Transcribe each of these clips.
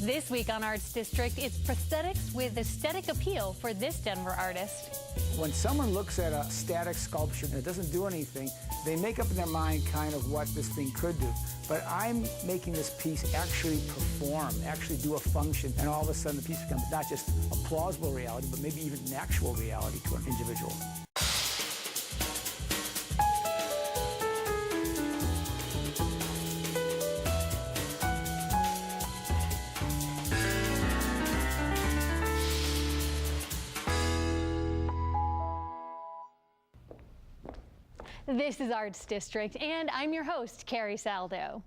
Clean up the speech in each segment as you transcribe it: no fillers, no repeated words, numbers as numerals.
This week on Arts District, it's prosthetics with aesthetic appeal for this Denver artist. When someone looks at a static sculpture and it doesn't do anything, they make up in their mind kind of what this thing could do. But I'm making this piece actually perform, actually do a function, and all of a sudden the piece becomes not just a plausible reality, but maybe even an actual reality to an individual. This is Arts District, and I'm your host, Carrie Saldo.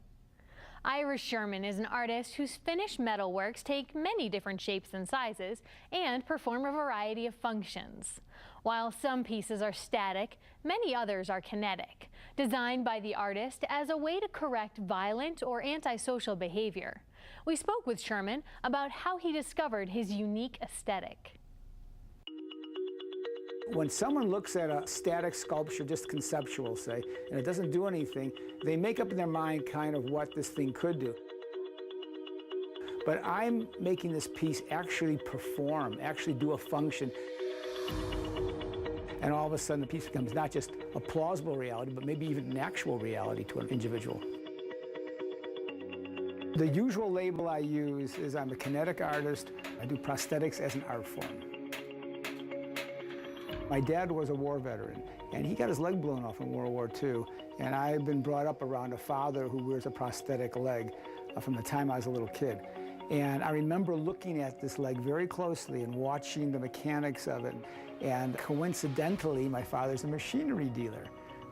Ira Sherman is an artist whose finished metalworks take many different shapes and sizes and perform a variety of functions. While some pieces are static, many others are kinetic, designed by the artist as a way to correct violent or antisocial behavior. We spoke with Sherman about how he discovered his unique aesthetic. When someone looks at a static sculpture, just conceptual, say, and it doesn't do anything, they make up in their mind kind of what this thing could do. But I'm making this piece actually perform, actually do a function. And all of a sudden the piece becomes not just a plausible reality, but maybe even an actual reality to an individual. The usual label I use is I'm a kinetic artist. I do prosthetics as an art form. My dad was a war veteran, and he got his leg blown off in World War II. And I've been brought up around a father who wears a prosthetic leg from the time I was a little kid. And I remember looking at this leg very closely and watching the mechanics of it. And coincidentally, my father's a machinery dealer.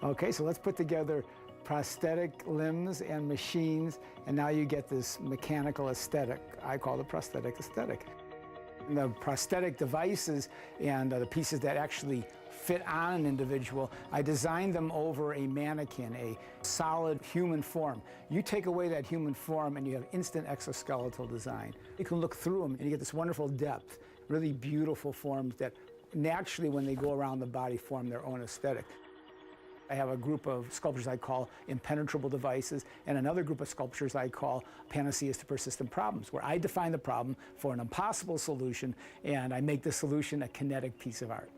Okay, so let's put together prosthetic limbs and machines, and now you get this mechanical aesthetic. I call it prosthetic aesthetic. The prosthetic devices and the pieces that actually fit on an individual, I designed them over a mannequin, a solid human form. You take away that human form and you have instant exoskeletal design. You can look through them and you get this wonderful depth, really beautiful forms that naturally, when they go around the body, form their own aesthetic. I have a group of sculptures I call impenetrable devices, and another group of sculptures I call panaceas to persistent problems, where I define the problem for an impossible solution, and I make the solution a kinetic piece of art.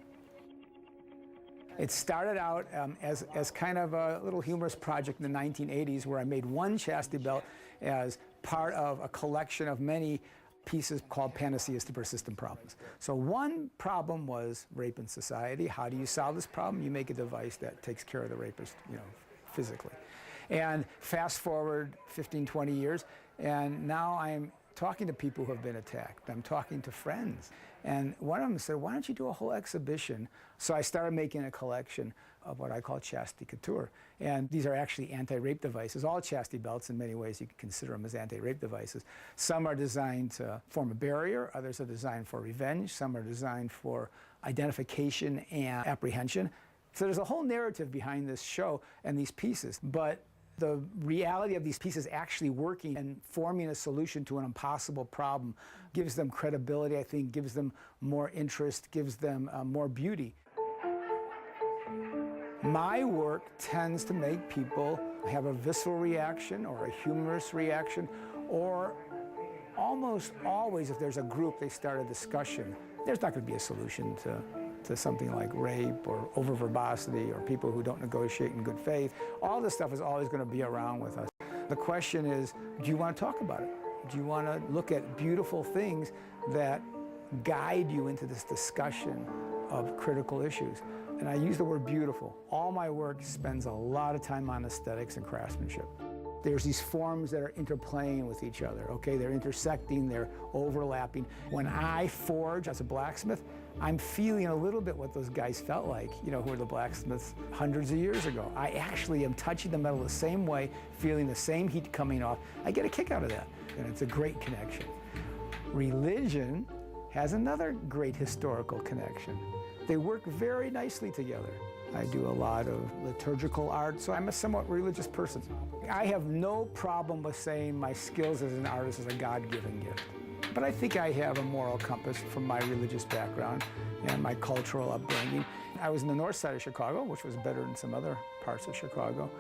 It started out as kind of a little humorous project in the 1980s, where I made one chastity belt as part of a collection of many pieces called panaceas to persistent problems. So one problem was rape in society. How do you solve this problem? You make a device that takes care of the rapist, physically. And fast forward 15, 20 years, and now I'm talking to people who have been attacked. I'm talking to friends. And one of them said, why don't you do a whole exhibition? So I started making a collection of what I call chastity couture. And these are actually anti-rape devices. All chastity belts, in many ways, you can consider them as anti-rape devices. Some are designed to form a barrier. Others are designed for revenge. Some are designed for identification and apprehension. So there's a whole narrative behind this show and these pieces. But the reality of these pieces actually working and forming a solution to an impossible problem gives them credibility, I think, gives them more interest, gives them more beauty. My work tends to make people have a visceral reaction or a humorous reaction, or almost always, if there's a group, they start a discussion. There's not going to be a solution to something like rape or over-verbosity or people who don't negotiate in good faith. All this stuff is always going to be around with us. The question is, do you want to talk about it? Do you want to look at beautiful things that guide you into this discussion of critical issues? And I use the word beautiful. All my work spends a lot of time on aesthetics and craftsmanship. There's these forms that are interplaying with each other, okay? They're intersecting, they're overlapping. When I forge as a blacksmith, I'm feeling a little bit what those guys felt like, who were the blacksmiths hundreds of years ago. I actually am touching the metal the same way, feeling the same heat coming off. I get a kick out of that, and it's a great connection. Religion has another great historical connection. They work very nicely together. I do a lot of liturgical art, so I'm a somewhat religious person. I have no problem with saying my skills as an artist is a God-given gift. But I think I have a moral compass from my religious background and my cultural upbringing. I was in the north side of Chicago, which was better than some other parts of Chicago,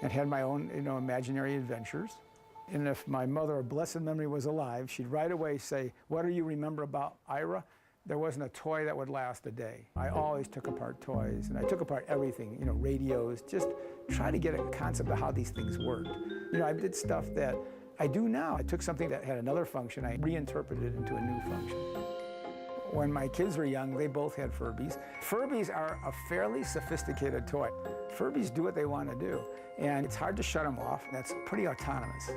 and had my own, imaginary adventures. And if my mother of blessed memory was alive, she'd right away say, "What do you remember about Ira?" There wasn't a toy that would last a day. I always took apart toys, and I took apart everything, radios, just try to get a concept of how these things worked. I did stuff that I do now. I took something that had another function, I reinterpreted it into a new function. When my kids were young, they both had Furbies. Furbies are a fairly sophisticated toy. Furbies do what they want to do, and it's hard to shut them off. That's pretty autonomous.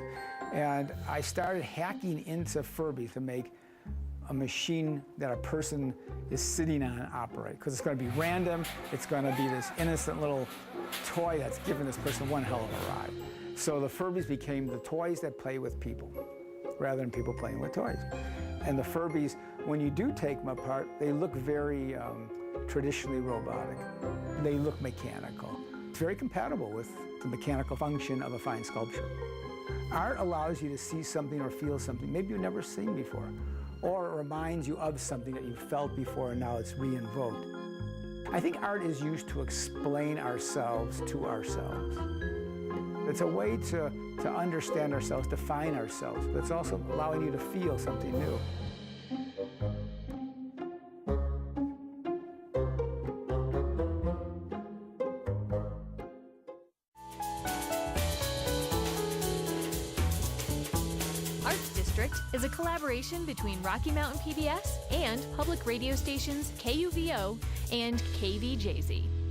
And I started hacking into Furbies to make a machine that a person is sitting on operate, because it's going to be random, it's going to be this innocent little toy that's giving this person one hell of a ride. So the Furbies became the toys that play with people, rather than people playing with toys. And the Furbies, when you do take them apart, they look very traditionally robotic. They look mechanical. It's very compatible with the mechanical function of a fine sculpture. Art allows you to see something or feel something maybe you've never seen before, or it reminds you of something that you've felt before and now it's re-invoked. I think art is used to explain ourselves to ourselves. It's a way to understand ourselves, define ourselves, but it's also allowing you to feel something new. Arts District is a collaboration between Rocky Mountain PBS and public radio stations KUVO and KVJZ.